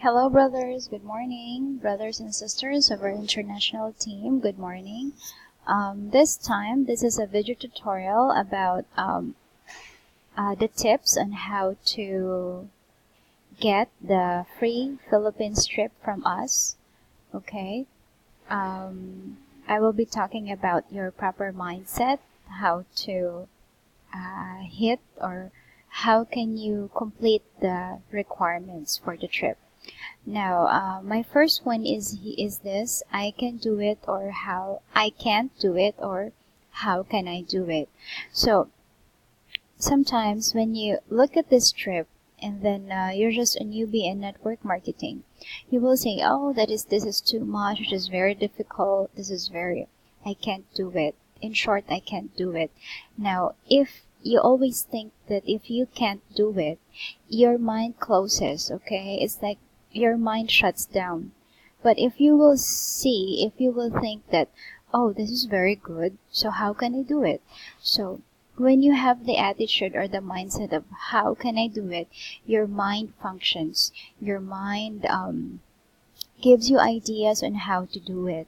Hello, brothers. Good morning, brothers and sisters of our international team. Good morning. This is a video tutorial about the tips on how to get the free Philippines trip from us. Okay. I will be talking about your proper mindset, how to hit or how can you complete the requirements for the trip. Now, my first one is this: I can do it, or how I can't do it, or how can I do it. So sometimes when you look at this trip and then you're just a newbie in network marketing, you will say, "Oh, this is too much. It is very difficult. I can't do it. In short, I can't do it." Now, if you always think that if you can't do it, your mind closes. Okay, it's like your mind shuts down. But if you will think that, oh, this is very good, so how can I do it? So when you have the attitude or the mindset of how can I do it, your mind functions. Your mind gives you ideas on how to do it.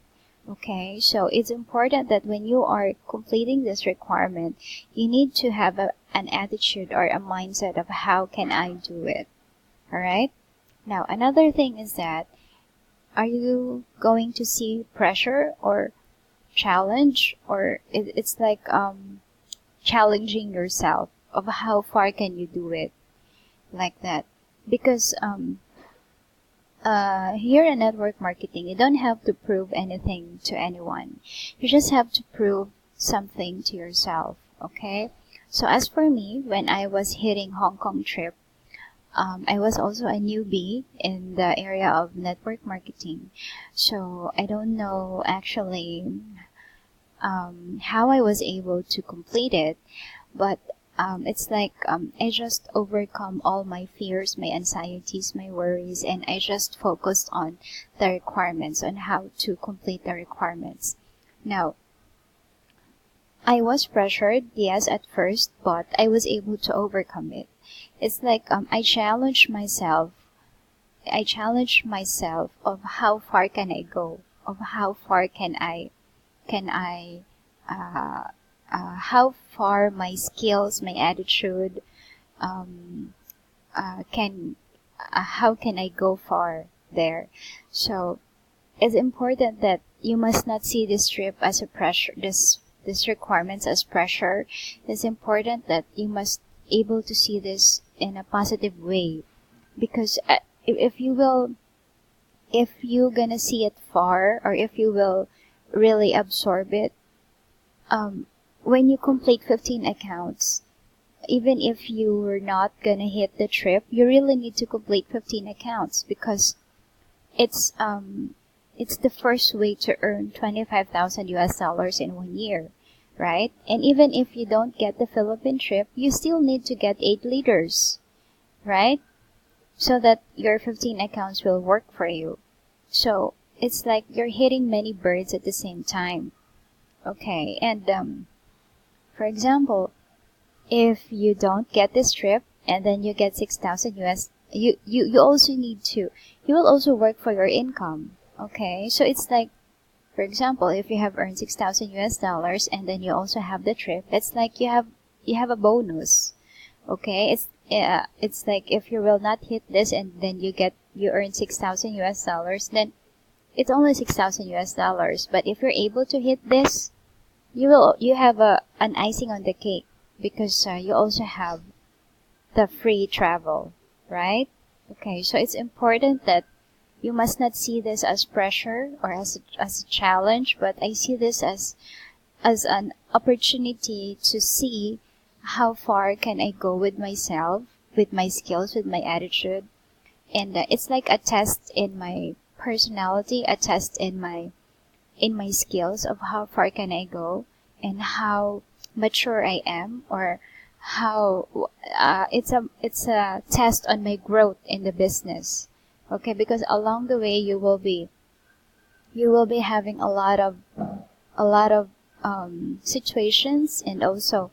Okay, so it's important that when you are completing this requirement, you need to have an attitude or a mindset of how can I do it. All right? Now, another thing is that, are you going to see pressure or challenge, or it's like challenging yourself of how far can you do it, like that? Because here in network marketing, you don't have to prove anything to anyone. You just have to prove something to yourself, okay? So as for me, when I was hitting Hong Kong trip, I was also a newbie in the area of network marketing. So I don't know actually how I was able to complete it, but it's like I just overcome all my fears, my anxieties, my worries, and I just focused on the requirements, on how to complete the requirements. Now, I was pressured, yes, at first, but I was able to overcome it. It's like I challenged myself. I challenged myself of how far can I go, of how far uh, how far my skills, my attitude, how can I go far there. So it's important that you must not see this trip as a pressure, this requirements as pressure. It's important that you must able to see this in a positive way, because if you gonna see it far, or if you will really absorb it, when you complete 15 accounts, even if you were not gonna hit the trip, you really need to complete 15 accounts, because it's the first way to earn 25,000 US dollars in 1 year, right? And even if you don't get the Philippine trip, you still need to get 8 leaders, right? So that your 15 accounts will work for you. So it's like you're hitting many birds at the same time. Okay, and for example, if you don't get this trip and then you get 6,000 US, you also need to, you will also work for your income. Okay, so it's like, for example, if you have earned 6,000 US dollars and then you also have the trip, it's like you have a bonus. Okay, it's like if you will not hit this and then you earn 6,000 US dollars, then it's only 6,000 US dollars. But if you're able to hit this, you have an icing on the cake, because you also have the free travel, right? Okay, so it's important that you must not see this as pressure or as a challenge, but I see this as an opportunity to see how far can I go with myself, with my skills, with my attitude. And it's like a test in my personality, a test in my skills of how far can I go and how mature I am, or how it's a test on my growth in the business. Okay, because along the way you will be having a lot of situations, and also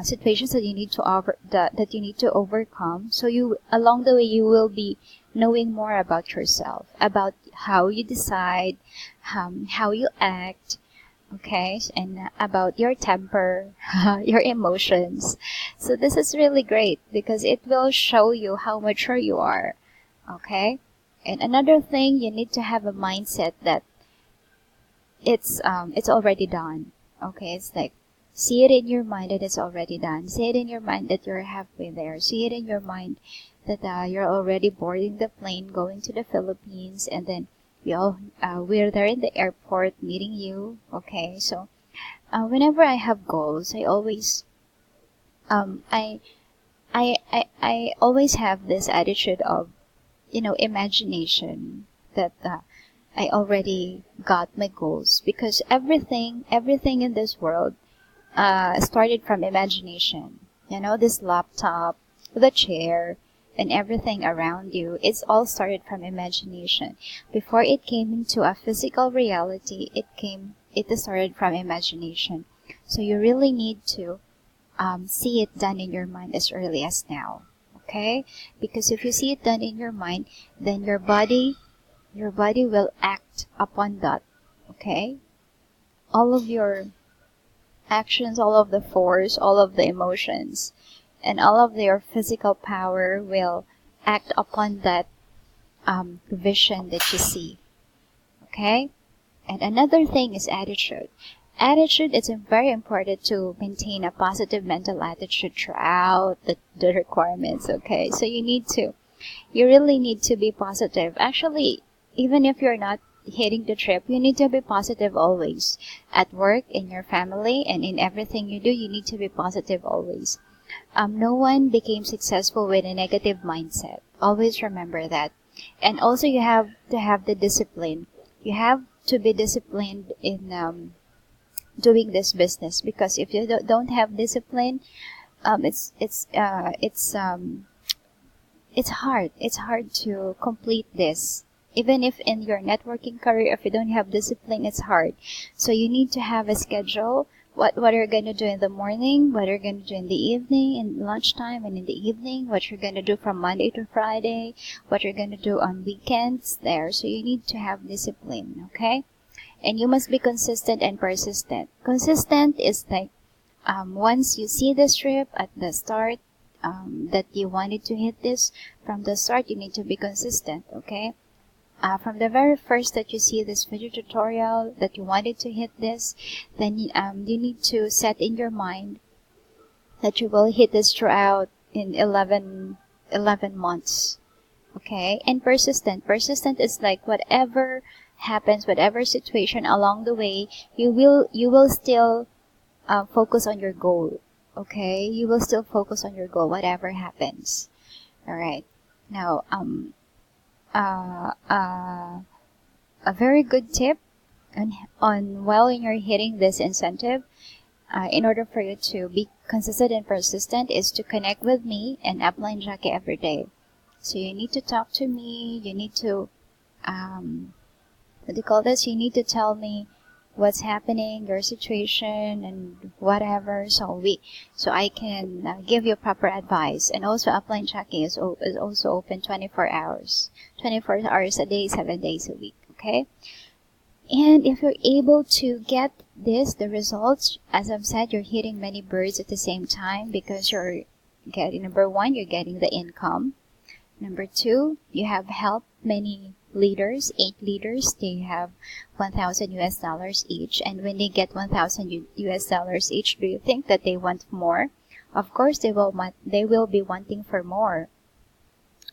situations that you need to that you need to overcome. So you, along the way, you will be knowing more about yourself, about how you decide, how you act, okay, and about your temper, your emotions. So this is really great because it will show you how mature you are, okay. And another thing, you need to have a mindset that it's already done, okay. It's like, see it in your mind that it's already done. See it in your mind that you're halfway there. See it in your mind that you're already boarding the plane going to the Philippines, and then we're there in the airport meeting you. Okay, so whenever I have goals, I always I always have this attitude of, imagination that I already got my goals, because everything in this world started from imagination. This laptop, the chair, and everything around you, it's all started from imagination. Before it came into a physical reality, it started from imagination. So you really need to see it done in your mind as early as now. Okay? Because if you see it done in your mind, then your body will act upon that. Okay? All of your actions, all of the force, all of the emotions, and all of your physical power will act upon that vision that you see. Okay? And another thing is attitude. Attitude is very important to maintain a positive mental attitude throughout the requirements. Okay? So you really need to be positive. Actually, even if you're not hitting the trip, you need to be positive always. At work, in your family, and in everything you do, you need to be positive always. No one became successful with a negative mindset. Always remember that. And also, you have to have the discipline. You have to be disciplined in doing this business, because if you don't have discipline, it's hard. It's hard to complete this. Even if in your networking career, if you don't have discipline, it's hard. So you need to have a schedule. What you're going to do in the morning, what you're going to do in the evening, in lunchtime, and in the evening, what you're going to do from Monday to Friday, what you're going to do on weekends there. So you need to have discipline, okay? And you must be consistent and persistent. Consistent is like, once you see the strip at the start, that you wanted to hit this from the start, you need to be consistent, okay? From the very first that you see this video tutorial that you wanted to hit this, then you need to set in your mind that you will hit this throughout in 11 months, okay? And persistent is like, whatever happens, whatever situation along the way, you will still focus on your goal, okay? You will still focus on your goal, whatever happens. All right. Now, a very good tip on while you're hitting this incentive, in order for you to be consistent and persistent, is to connect with me and Upline Jackie every day. So you need to talk to me. You need to, what do you call this? You need to tell me what's happening, your situation, and whatever. So I can give you proper advice. And also, Upline Jackie is also open 24 hours a day, 7 days a week. Okay. And if you're able to get the results, as I've said, you're hitting many birds at the same time, because you're getting, number one, you're getting the income. Number two, you have helped many leaders, 8 leaders. They have $1,000 each. And when they get $1,000 each, do you think that they want more? Of course, they will be wanting for more.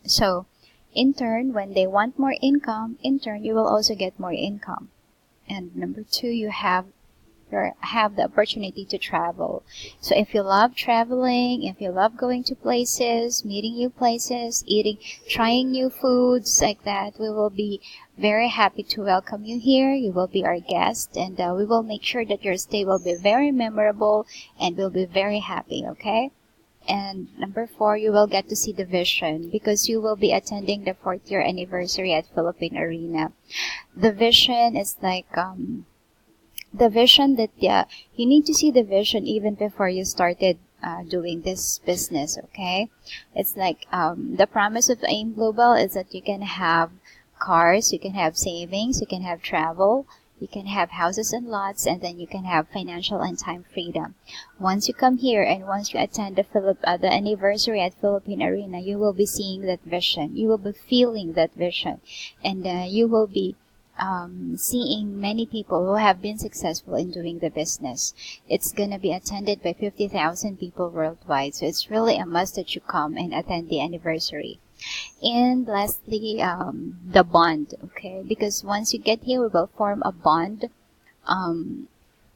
So, in turn, when they want more income, in turn, you will also get more income. And number two, you have the opportunity to travel. So if you love traveling, if you love going to places, meeting new places, trying new foods like that, we will be very happy to welcome you here. You will be our guest, and we will make sure that your stay will be very memorable and we'll be very happy, okay? And number 4, you will get to see the vision, because you will be attending the 4th year anniversary at Philippine Arena. The vision is like, the vision that, you need to see the vision even before you started doing this business. Okay, it's like the promise of AIM Global is that you can have cars, you can have savings, you can have travel, you can have houses and lots, and then you can have financial and time freedom. Once you come here and once you attend the anniversary at Philippine Arena, you will be seeing that vision. You will be feeling that vision, and you will be seeing many people who have been successful in doing the business. It's going to be attended by 50,000 people worldwide. So it's really a must that you come and attend the anniversary. And lastly, the bond, okay? Because once you get here, we will form a bond.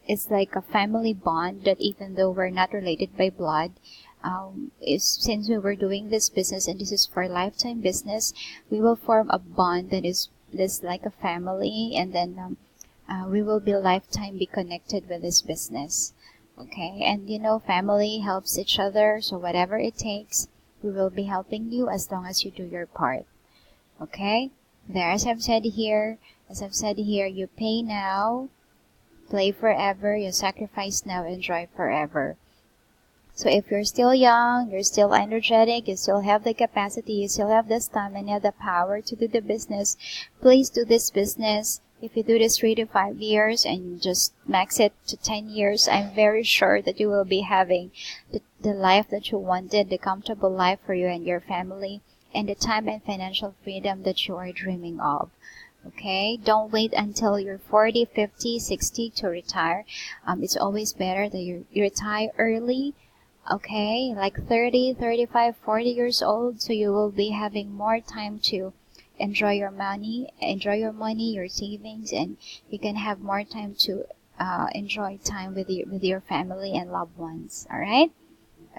It's like a family bond that even though we're not related by blood, since we were doing this business and this is for lifetime business, we will form a bond that is like a family, and then we will be lifetime be connected with this business. Okay, and you know, family helps each other, so whatever it takes, we will be helping you as long as you do your part. Okay, there, as I've said here, you pay now, play forever, you sacrifice now, enjoy forever. So if you're still young, you're still energetic, you still have the capacity, you still have the stamina, the power to do the business, please do this business. If you do this 3 to 5 years and just max it to 10 years, I'm very sure that you will be having the life that you wanted, the comfortable life for you and your family, and the time and financial freedom that you are dreaming of. Okay, don't wait until you're 40, 50, 60 to retire. It's always better that you retire early. Okay, like 30, 35, 40 years old, so you will be having more time to enjoy your money, your savings, and you can have more time to enjoy time with your family and loved ones. All right?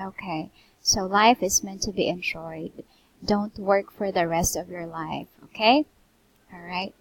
Okay, so life is meant to be enjoyed. Don't work for the rest of your life. Okay? All right.